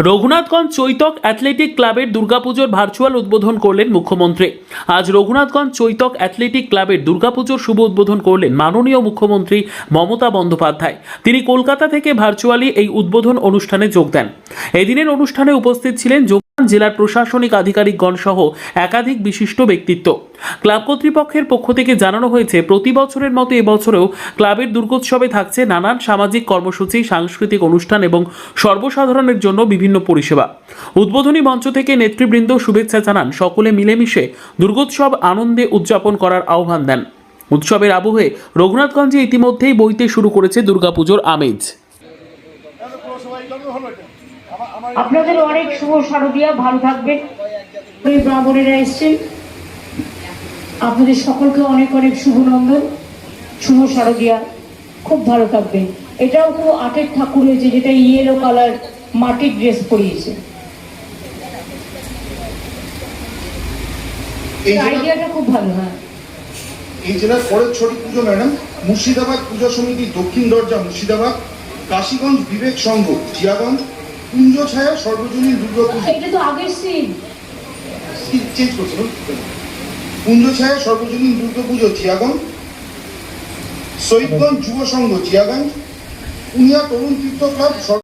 Raghunathganj Chaitak athletic ক্লাবের দুর্গাপুজোর virtual উদ্বোধন করলেন মুখ্যমন্ত্রী। আজ রঘুনাথগঞ্জ চৈতক অ্যাথলেটিক ক্লাবের দুর্গাপুজোর শুভ উদ্বোধন করলেন মাননীয় মুখ্যমন্ত্রী মমতা বন্দ্যোপাধ্যায়। তিনি কলকাতা থেকে ভার্চুয়ালি এই উদ্বোধন অনুষ্ঠানে যোগ দেন। এদিনের অনুষ্ঠানে উপস্থিত ছিলেন জেলার প্রশাসনিক আধিকারিকগণ সহ একাধিক বিশিষ্ট ব্যক্তিত্ব। ক্লাব কর্তৃপক্ষের পক্ষ থেকে জানানো হয়েছে, প্রতি বছরের মতো এবছরেও ক্লাবের দুর্গোৎসবে থাকছে নানান সামাজিক কর্মসূচি, সাংস্কৃতিক অনুষ্ঠান এবং সর্বসাধারণের জন্য বিভিন্ন পরিষেবা। উদ্বোধনী মঞ্চ থেকে নেতৃবৃন্দ শুভেচ্ছা জানান, সকলে মিলেমিশে দুর্গোৎসব আনন্দে উদযাপন করার আহ্বান দেন। উৎসবের আবহে রঘুনাথগঞ্জে ইতিমধ্যেই বইতে শুরু করেছে দুর্গাপুজোর আমেজ। আপনাদের অনেক শুভ শারদীয়া, ভালো থাকবেন। ব্রাহ্মণেরা এসছেন, আপনাদের সকলকে অনেক অনেক শুভ নন্দন, শুভ শারদীয়া, খুব ভালো থাকবেন। এটাও খুব আটের ঠাকুর হয়েছে, যেটা ইয়েলো কালার মাটির ড্রেস পরিয়েছে। আইডিয়াটা খুব ভালো। হ্যাঁ, এই জেলার পরের ছটি পুজো ম্যাডাম মুর্শিদাবাদ পূজা সমিতি, দক্ষিণ দরজা মুর্শিদাবাদ, কাশীগঞ্জ বিবেক সংঘ জিয়াগঞ্জ, কুঞ্জ ছায়া সর্বজনীন দুর্গা পুজো। এটা তো আগের সিন চেঞ্জ করছিল। কুঞ্জ ছায়া সর্বজনীন দুর্গা পুজো জিয়াগঞ্জ, শহীদগঞ্জ যুব সংঘ জিয়াগঞ্জ, উনিয়া তরুণ তীর্থ ক্লাব।